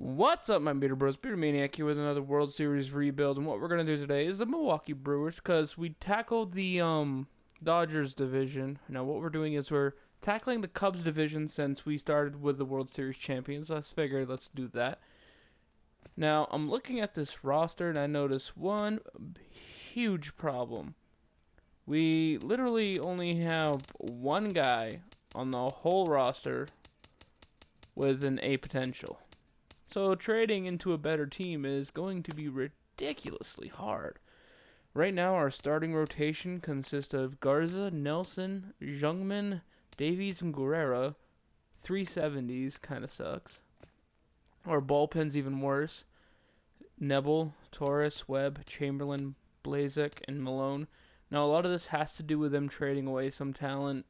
What's up, my beer bros? Maine-iac here with another World Series rebuild, and what we're gonna do today is the Milwaukee Brewers, because we tackled the Dodgers division. Now, what we're doing is we're tackling the Cubs division since we started with the World Series champions. Let's figure, let's do that. Now, I'm looking at this roster, and I notice one huge problem. We literally only have one guy on the whole roster with an A potential. So trading into a better team is going to be ridiculously hard. Right now, our starting rotation consists of Garza, Nelson, Jungmann, Davies, and Guerrera. 370s kind of sucks. Our bullpen's even worse. Nebel, Torres, Webb, Chamberlain, Blazek, and Malone. Now, a lot of this has to do with them trading away some talent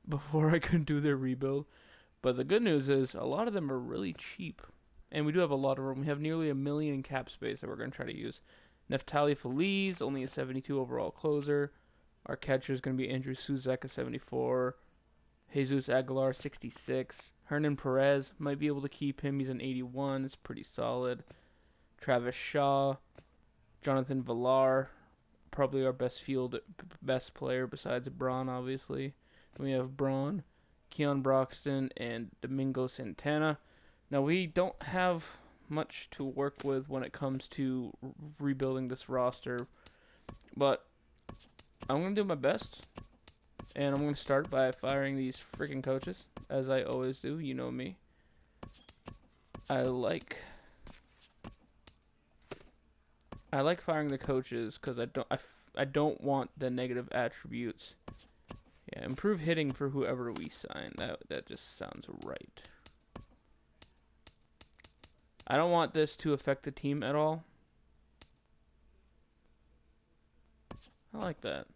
before I could do their rebuild. But the good news is, a lot of them are really cheap. And we do have a lot of room. We have nearly $1 million in cap space that we're going to try to use. Neftali Feliz, only a 72 overall closer. Our catcher is going to be Andrew Suzak, a 74. Jesus Aguilar, 66. Hernan Perez, might be able to keep him. He's an 81. It's pretty solid. Travis Shaw. Jonathan Villar, probably our best player besides Braun, obviously. Then we have Braun, Keon Broxton, and Domingo Santana. Now, we don't have much to work with when it comes to rebuilding this roster, but I'm going to do my best, and I'm going to start by firing these freaking coaches, as I always do. You know me. I like firing the coaches because I don't want the negative attributes. Yeah, improve hitting for whoever we sign. That just sounds right. I don't want this to affect the team at all. I like that.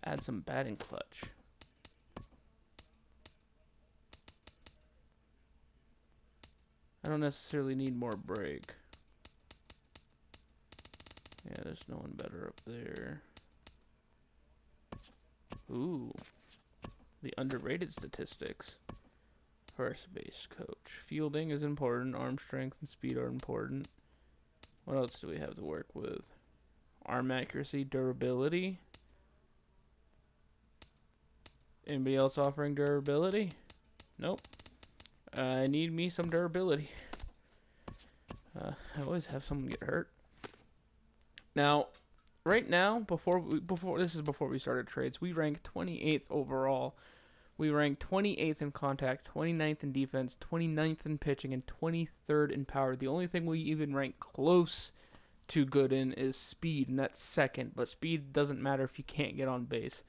Add some batting clutch. I don't necessarily need more break. Yeah, there's no one better up there. Ooh. The underrated statistics. First base coach. Fielding is important. Arm strength and speed are important. What else do we have to work with? Arm accuracy, durability. Anybody else offering durability? Nope. I need me some durability. I always have someone get hurt. Now, right now, before we started trades, we rank 28th overall. We rank 28th in contact, 29th in defense, 29th in pitching, and 23rd in power. The only thing we even rank close to good in is speed, and that's second. But speed doesn't matter if you can't get on base.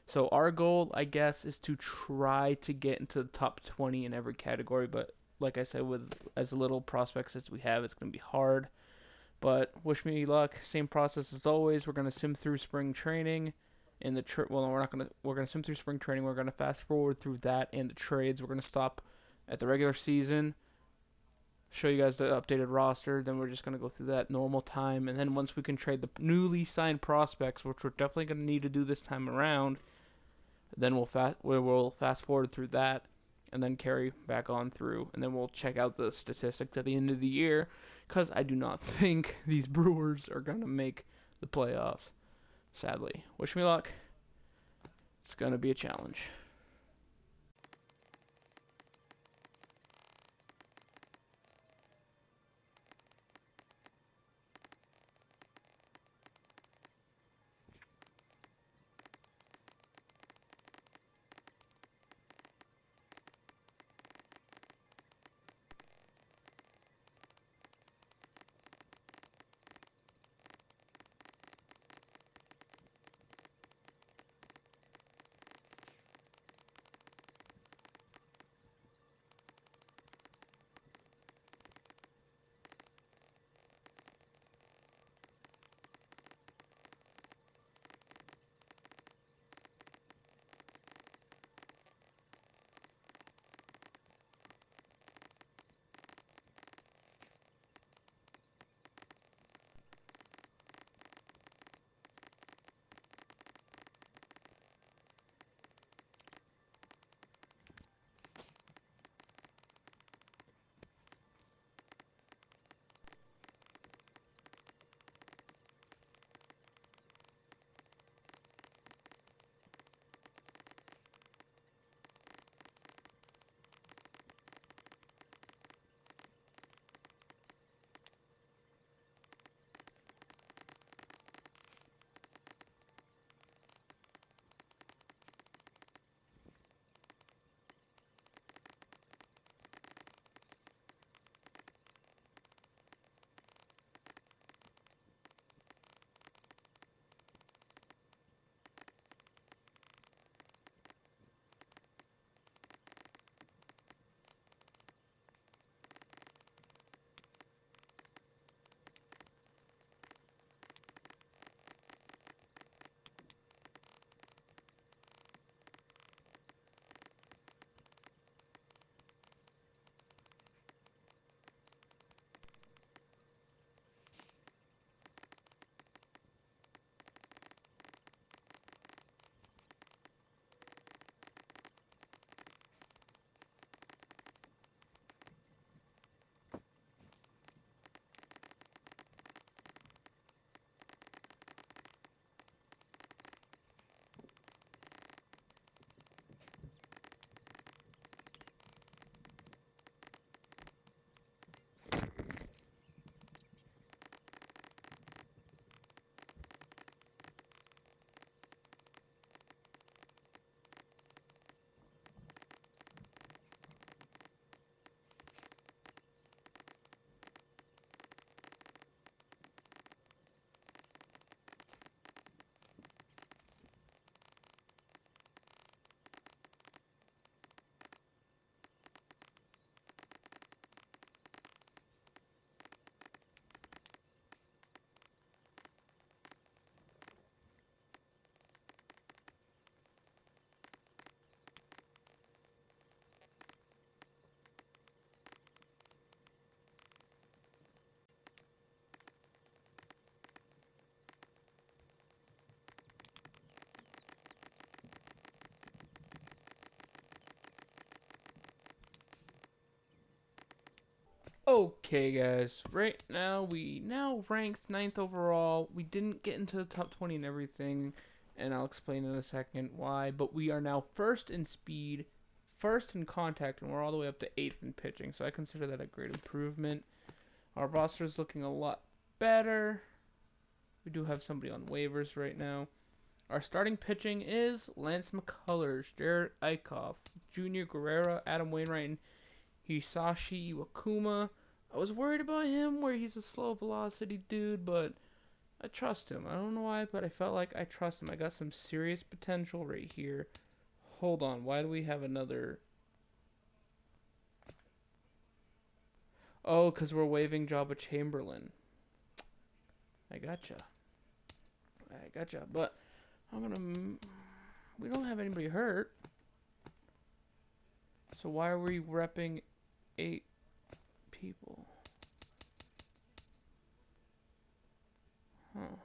So our goal, I guess, is to try to get into the top 20 in every category. But like I said, with as little prospects as we have, it's going to be hard. But wish me luck. Same process as always. We're going to sim through spring training. We're gonna sim through spring training. We're gonna fast forward through that and the trades. We're gonna stop at the regular season, show you guys the updated roster. Then we're just gonna go through that normal time, and then once we can trade the newly signed prospects, which we're definitely gonna need to do this time around, then we'll fast forward through that, and then carry back on through, and then we'll check out the statistics at the end of the year, because I do not think these Brewers are gonna make the playoffs. Sadly. Wish me luck. It's going to be a challenge. Okay, guys. Right now, we now ranked ninth overall. We didn't get into the top 20 and everything, and I'll explain in a second why. But we are now first in speed, first in contact, and we're all the way up to eighth in pitching. So I consider that a great improvement. Our roster is looking a lot better. We do have somebody on waivers right now. Our starting pitching is Lance McCullers, Jared Eichhoff, Junior Guerrero, Adam Wainwright, and Hisashi Iwakuma. I was worried about him where he's a slow velocity dude, but I trust him. I don't know why, but I felt like I trust him. I got some serious potential right here. Hold on, why do we have another? Oh, because we're waiving Jabba Chamberlain. I gotcha. But I'm gonna. We don't have anybody hurt. So why are we repping 8 people? Huh.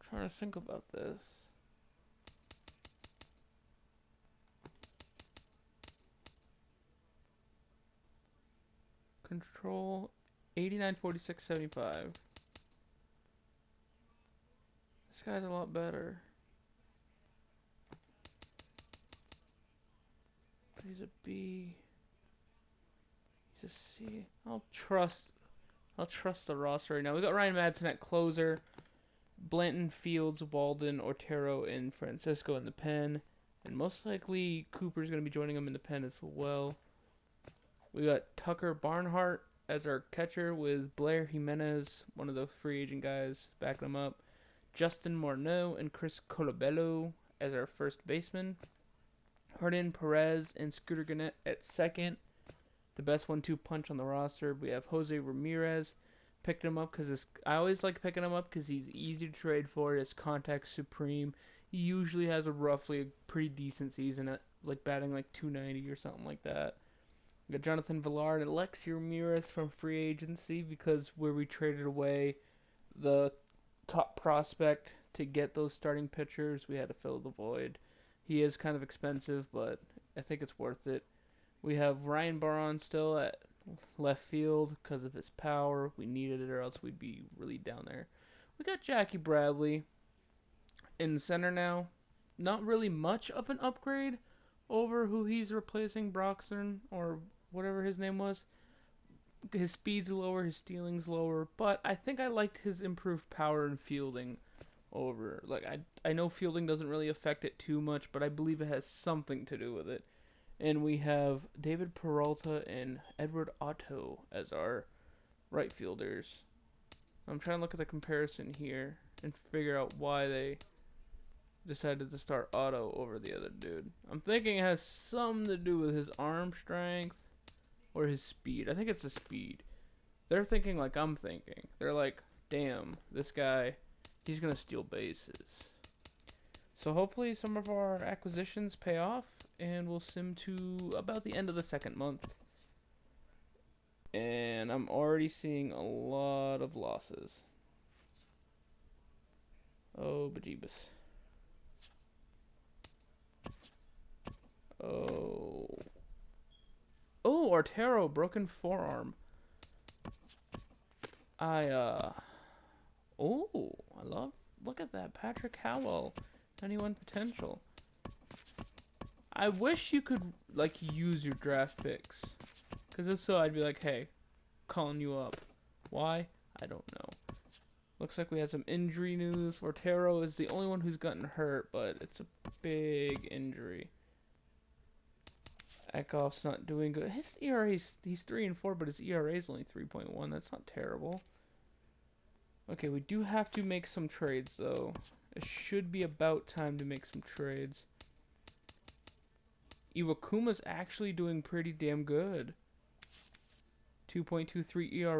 Trying to think about this. Control 89, 46, 75. This guy's a lot better. But he's a B. He's a C. I'll trust the roster right now. We got Ryan Madsen at closer. Blanton, Fields, Walden, Otero, and Francisco in the pen. And most likely Cooper's going to be joining him in the pen as well. We got Tucker Barnhart as our catcher with Blair Jimenez, one of the free agent guys, backing him up. Justin Morneau and Chris Colabello as our first baseman. Hernan Perez and Scooter Gannett at second. The best 1-2 punch on the roster. We have Jose Ramirez. Picked him up because I always like picking him up because he's easy to trade for. His contact supreme. He usually has a pretty decent season at like batting like 290 or something like that. We got Jonathan Villar and Alexi Ramirez from free agency because where we traded away the top prospect to get those starting pitchers, we had to fill the void. He is kind of expensive, but I think it's worth it. We have Ryan Baron still at left field because of his power. We needed it or else we'd be really down there. We got Jackie Bradley in center now. Not really much of an upgrade over who he's replacing, Broxton or whatever his name was. His speed's lower, his stealing's lower, but I think I liked his improved power and fielding over. Like I know fielding doesn't really affect it too much, but I believe it has something to do with it. And we have David Peralta and Edward Otto as our right fielders. I'm trying to look at the comparison here and figure out why they decided to start Otto over the other dude. I'm thinking it has something to do with his arm strength or his speed. I think it's the speed. They're thinking like I'm thinking. They're like, damn, this guy, he's going to steal bases. So hopefully some of our acquisitions pay off, and we'll sim to about the end of the second month. And I'm already seeing a lot of losses. Oh, bejeebus. Oh. Oh, Artero, broken forearm. Oh, I look at that, Patrick Howell. 91 potential. I wish you could, like, use your draft picks. Because if so, I'd be like, hey, calling you up. Why? I don't know. Looks like we had some injury news. Otero is the only one who's gotten hurt, but it's a big injury. Eckhoff's not doing good. His ERA, he's 3-4, but his ERA is only 3.1. That's not terrible. Okay, we do have to make some trades, though. It should be about time to make some trades. Iwakuma's actually doing pretty damn good. 2.23 ERA.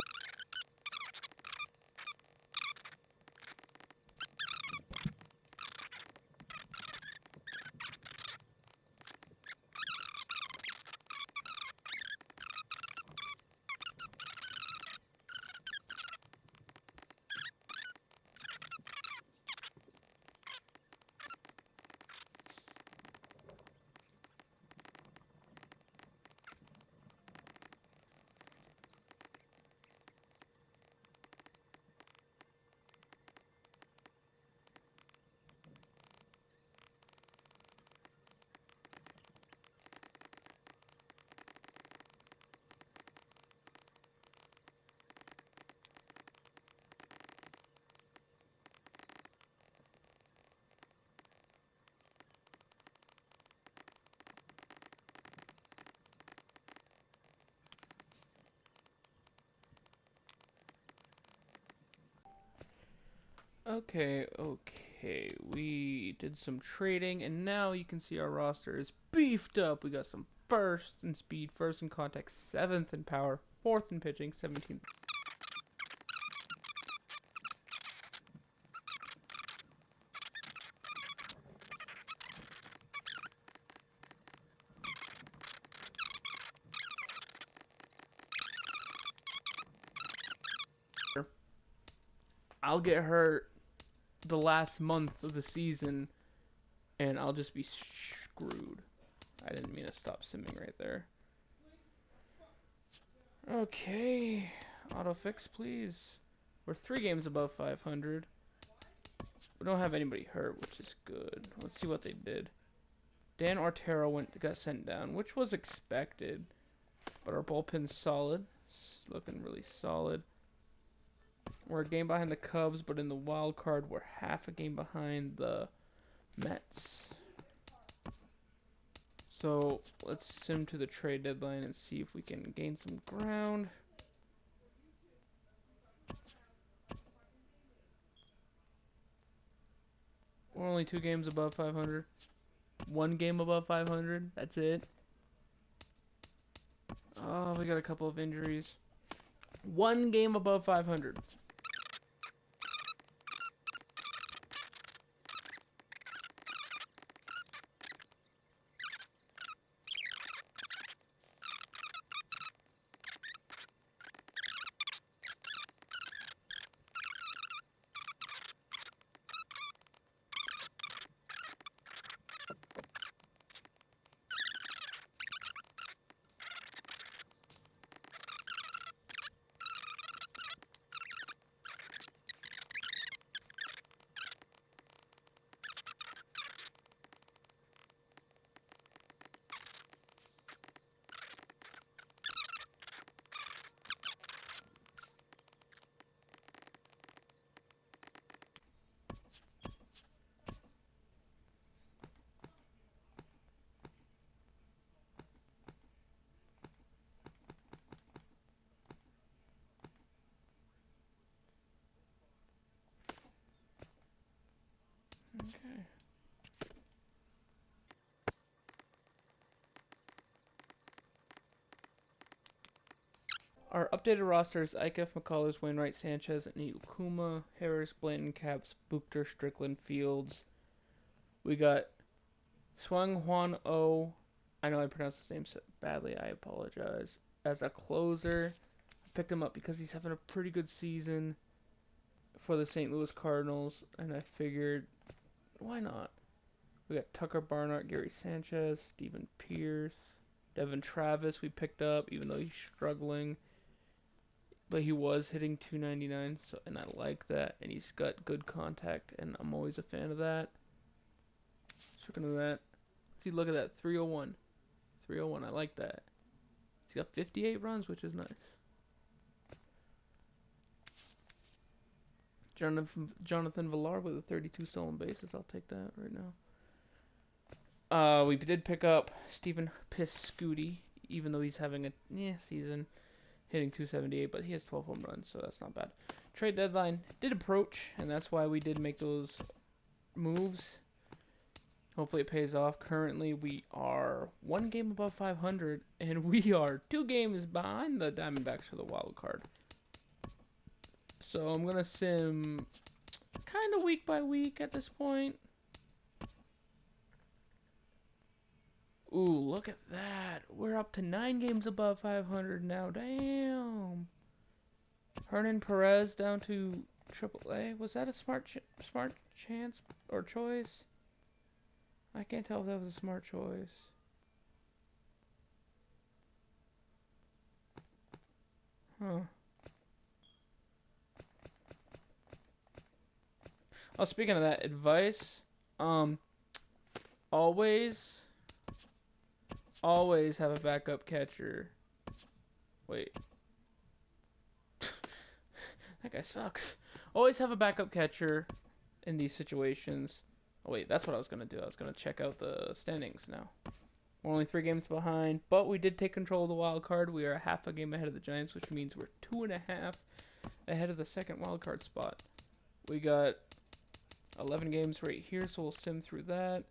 Okay. We did some trading, and now you can see our roster is beefed up. We got some first in speed, first in contact, 7th in power, 4th in pitching, 17th. I'll get hurt the last month of the season, and I'll just be screwed. I didn't mean to stop simming right there. Okay, autofix please. We're 3 games above 500. We don't have anybody hurt, which is good. Let's see what they did. Dan Artero got sent down, which was expected, but our bullpen's solid. It's looking really solid. We're a game behind the Cubs, but in the wild card, we're half a game behind the Mets. So let's sim to the trade deadline and see if we can gain some ground. We're only 2 games above 500. 1 game above 500. That's it. Oh, we got a couple of injuries. 1 game above 500. Okay. Our updated roster is Eichef, McCullers, Wainwright, Sanchez, Niukuma, Harris, Blanton, Caps, Buchter, Strickland, Fields. We got Swang Hwan Oh. I know I pronounced his name badly. I apologize. As a closer, I picked him up because he's having a pretty good season for the St. Louis Cardinals, and I figured, why not? We got Tucker Barnhart, Gary Sanchez, Steven Pierce, Devin Travis we picked up, even though he's struggling. But he was hitting 299, so, and I like that. And he's got good contact, and I'm always a fan of that. Speaking of that, see, look at that, 301. 301, I like that. He's got 58 runs, which is nice. Jonathan Villar with a 32 stolen bases. I'll take that right now. We did pick up Stephen Piscotty, even though he's having a season, hitting 278, but he has 12 home runs, so that's not bad. Trade deadline did approach, and that's why we did make those moves. Hopefully it pays off. Currently, we are 1 game above 500, and we are 2 games behind the Diamondbacks for the wild card. So I'm going to sim kind of week by week at this point. Ooh, look at that. We're up to 9 games above 500 now. Damn. Hernan Perez down to AAA. Was that a smart chance or choice? I can't tell if that was a smart choice. Huh. Oh, speaking of that, advice, always have a backup catcher. Wait. That guy sucks. Always have a backup catcher in these situations. Oh, wait, that's what I was going to do. I was going to check out the standings now. We're only 3 games behind, but we did take control of the wild card. We are half a game ahead of the Giants, which means we're 2.5 ahead of the second wild card spot. We got 11 games right here, so we'll sim through that.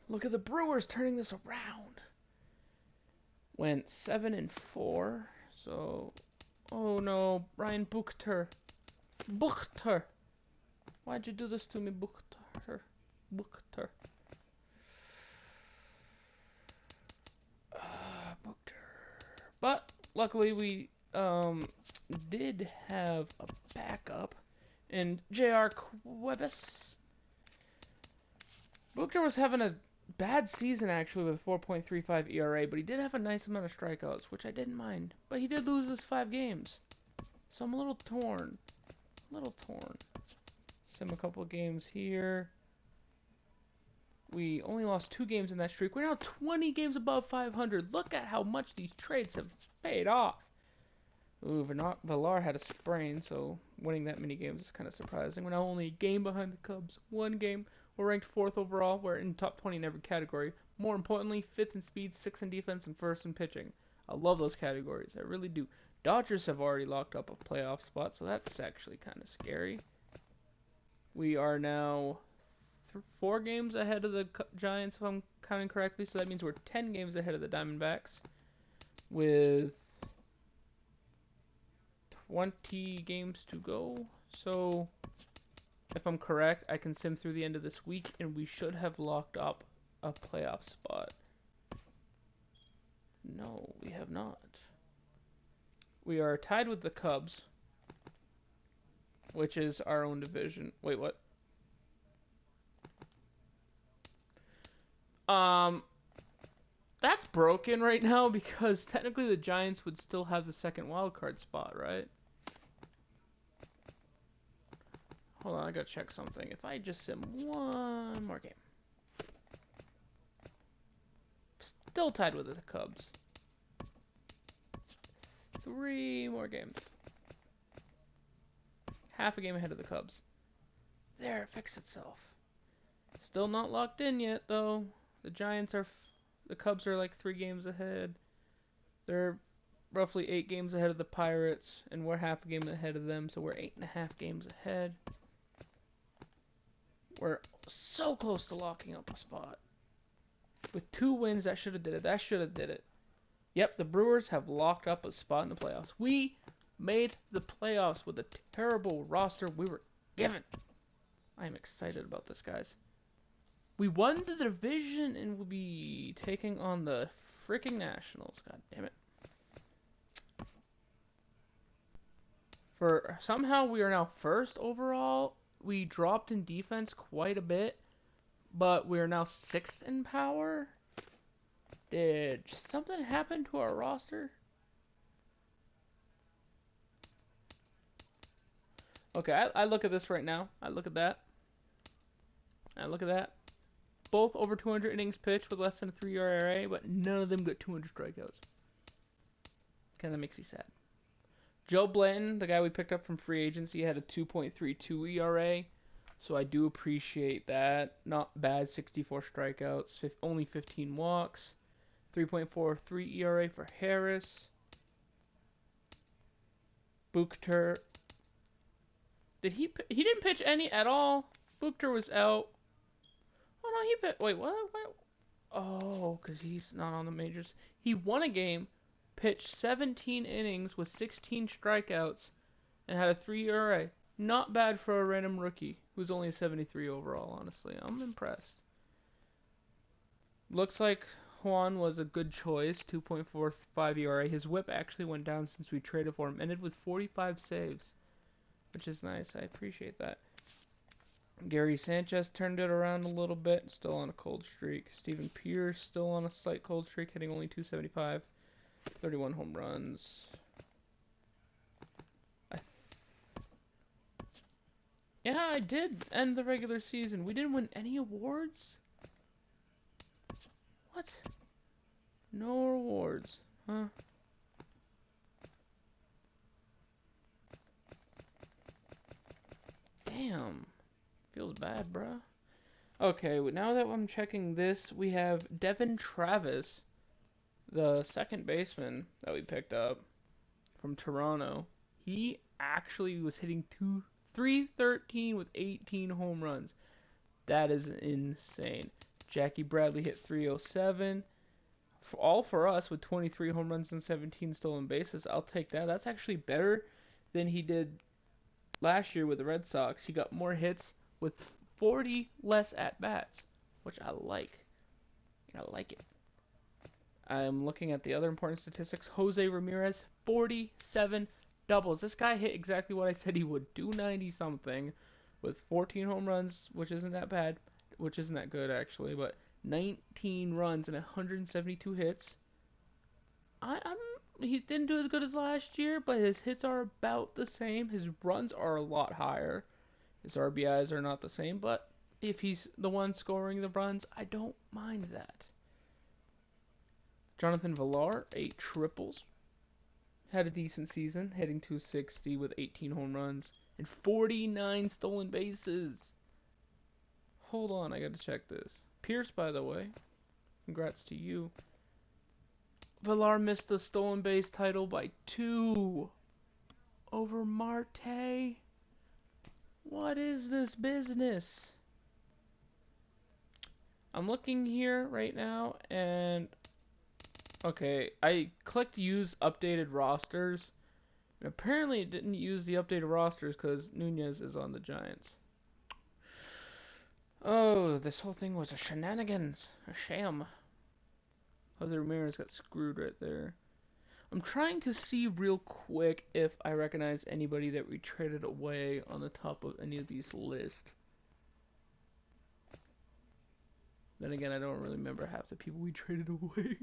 Look at the Brewers turning this around. Went 7-4. So, oh no, Ryan Buchter. Buchter. Why'd you do this to me, Buchter? Buchter. Buchter. But luckily we did have a backup in J.R. Quebis. Buchter was having a bad season actually with 4.35 ERA, but he did have a nice amount of strikeouts, which I didn't mind. But he did lose his 5 games. So I'm a little torn. Sim a couple of games here. We only lost 2 games in that streak. We're now 20 games above 500. Look at how much these trades have paid off. Ooh, Villar had a sprain, so winning that many games is kind of surprising. We're now only a game behind the Cubs. 1 game. We're ranked 4th overall. We're in top 20 in every category. More importantly, 5th in speed, 6th in defense, and 1st in pitching. I love those categories. I really do. Dodgers have already locked up a playoff spot, so that's actually kind of scary. We are now 4 games ahead of the Giants, if I'm counting correctly. So that means we're 10 games ahead of the Diamondbacks with 20 games to go. So if I'm correct, I can sim through the end of this week, and we should have locked up a playoff spot. No, we have not. We are tied with the Cubs, which is our own division. Wait, what? That's broken right now because technically the Giants would still have the second wild card spot, right? Hold on, I gotta check something. If I just sim one more game. Still tied with the Cubs. 3 more games. Half a game ahead of the Cubs. There, it fixed itself. Still not locked in yet, though. The Cubs are like 3 games ahead. They're roughly 8 games ahead of the Pirates, and we're half a game ahead of them, so we're 8.5 games ahead. We're so close to locking up a spot. With 2 wins, that should have did it. Yep, the Brewers have locked up a spot in the playoffs. We made the playoffs with a terrible roster we were given. I am excited about this, guys. We won the division and we'll be taking on the freaking Nationals. God damn it. Somehow we are now 1st overall. We dropped in defense quite a bit, but we are now 6th in power. Did something happen to our roster? Okay, I look at this right now. I look at that. Both over 200 innings pitched with less than a 3 ERA, but none of them got 200 strikeouts. Kind of makes me sad. Joe Blanton, the guy we picked up from free agency, had a 2.32 ERA, so I do appreciate that. Not bad, 64 strikeouts, only 15 walks. 3.43 ERA for Harris. Buchter. He didn't pitch any at all. Buchter was out. Oh no, he pitched. Wait, what? Oh, because he's not on the majors. He won a game, pitched 17 innings with 16 strikeouts, and had a 3 ERA. Not bad for a random rookie who's only a 73 overall, honestly. I'm impressed. Looks like Juan was a good choice, 2.45 ERA. His whip actually went down since we traded for him. Ended with 45 saves, which is nice. I appreciate that. Gary Sanchez turned it around a little bit, still on a cold streak. Steven Pierce still on a slight cold streak, hitting only 275. 31 home runs. Yeah, I did end the regular season. We didn't win any awards? What? No awards, huh? Damn. Feels bad, bruh. Okay, now that I'm checking this, we have Devin Travis, the second baseman that we picked up from Toronto. He actually was hitting .313 with 18 home runs. That is insane. Jackie Bradley hit .307. All for us with 23 home runs and 17 stolen bases. I'll take that. That's actually better than he did last year with the Red Sox. He got more hits with 40 less at-bats, which I like. I like it. I'm looking at the other important statistics. Jose Ramirez, 47 doubles. This guy hit exactly what I said he would. 290-something with 14 home runs, which isn't that bad. Which isn't that good, actually. But 19 runs and 172 hits. He didn't do as good as last year, but his hits are about the same. His runs are a lot higher. His RBIs are not the same, but if he's the one scoring the runs, I don't mind that. Jonathan Villar, 8 triples. Had a decent season, hitting .260 with 18 home runs and 49 stolen bases. Hold on, I gotta check this. Pierce, by the way, congrats to you. Villar missed the stolen base title by 2 over Marte. What is this business? I'm looking here right now, and okay, I clicked use updated rosters. And apparently it didn't use the updated rosters because Nunez is on the Giants. Oh, this whole thing was a shenanigans. A sham. Jose Ramirez got screwed right there. I'm trying to see real quick if I recognize anybody that we traded away on the top of any of these lists. Then again, I don't really remember half the people we traded away.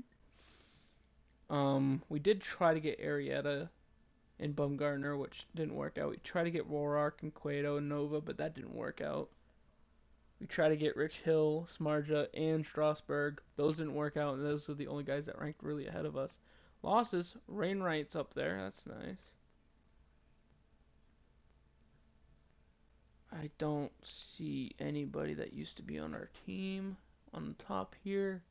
We did try to get Arrieta and Bumgarner, which didn't work out. We tried to get Roark and Cueto and Nova, but that didn't work out. We tried to get Rich Hill, Smarja, and Strasburg. Those didn't work out, and those are the only guys that ranked really ahead of us. Losses, Rainwright's up there. That's nice. I don't see anybody that used to be on our team on the top here.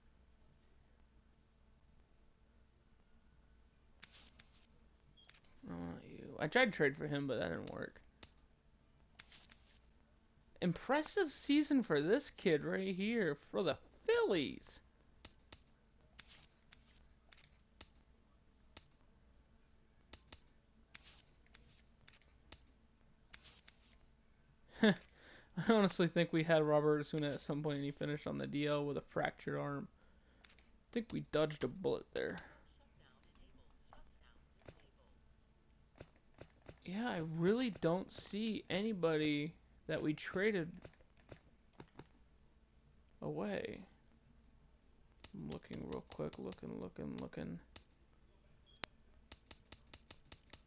Not you. I tried to trade for him, but that didn't work. Impressive season for this kid right here for the Phillies. I honestly think we had Robert Osuna at some point and he finished on the DL with a fractured arm. I think we dodged a bullet there. Yeah, I really don't see anybody that we traded away. I'm looking real quick, looking.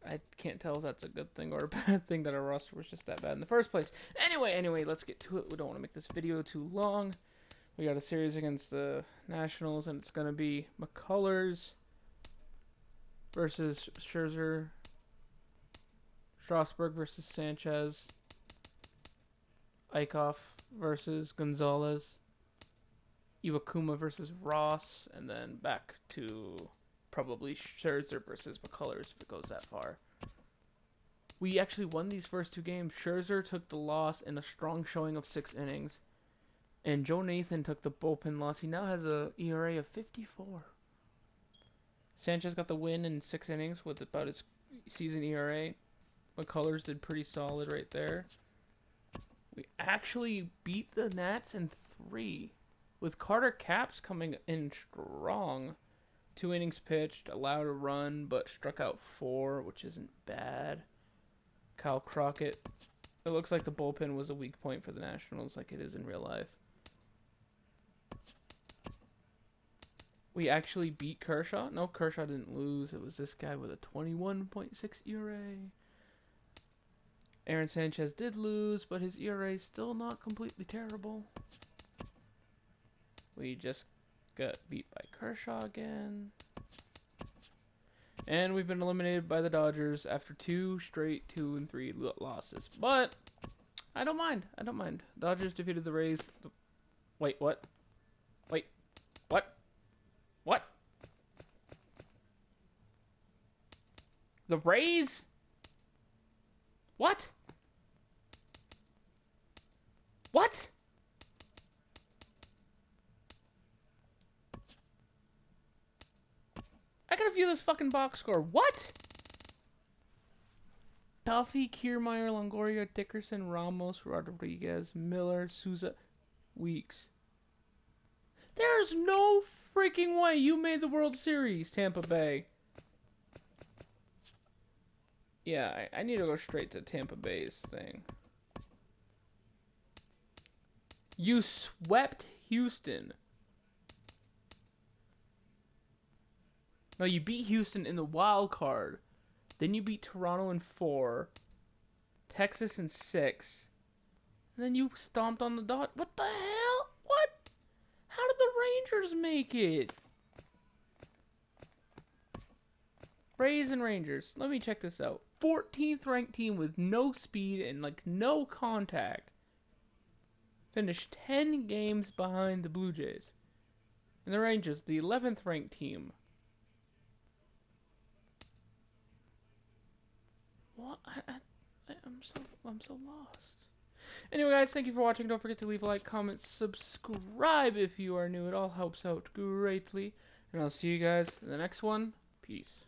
I can't tell if that's a good thing or a bad thing that our roster was just that bad in the first place. Anyway, let's get to it. We don't want to make this video too long. We got a series against the Nationals, and it's going to be McCullers versus Scherzer, Strasburg versus Sanchez, Eichhoff versus Gonzalez, Iwakuma versus Ross, and then back to probably Scherzer versus McCullers if it goes that far. We actually won these first 2 games. Scherzer took the loss in a strong showing of 6 innings. And Joe Nathan took the bullpen loss. He now has a ERA of 54. Sanchez got the win in 6 innings with about his season ERA. McCullers did pretty solid right there. We actually beat the Nats in 3. With Carter Capps coming in strong. 2 innings pitched, allowed a run, but struck out 4, which isn't bad. Kyle Crockett. It looks like the bullpen was a weak point for the Nationals, like it is in real life. We actually beat Kershaw. No, Kershaw didn't lose. It was this guy with a 21.6 ERA. Aaron Sanchez did lose, but his ERA is still not completely terrible. We just got beat by Kershaw again. And we've been eliminated by the Dodgers after 2 straight 2 and 3 losses. But I don't mind. Dodgers defeated the Rays. Wait, what? Wait, what? What? The Rays? What? fucking box score. What? Duffy, Kiermaier, Longoria, Dickerson, Ramos, Rodriguez, Miller, Souza, Weeks. There's no freaking way you made the World Series, Tampa Bay. Yeah, I need to go straight to Tampa Bay's thing. You swept Houston. No, you beat Houston in the wild card. Then you beat Toronto in 4. Texas in 6. And then you stomped on the dot. What the hell? What? How did the Rangers make it? Rays and Rangers. Let me check this out. 14th ranked team with no speed and like no contact. Finished 10 games behind the Blue Jays. And the Rangers, the 11th ranked team. What? I'm so lost. Anyway, guys, thank you for watching. Don't forget to leave a like, comment, subscribe if you are new. It all helps out greatly. And I'll see you guys in the next one. Peace.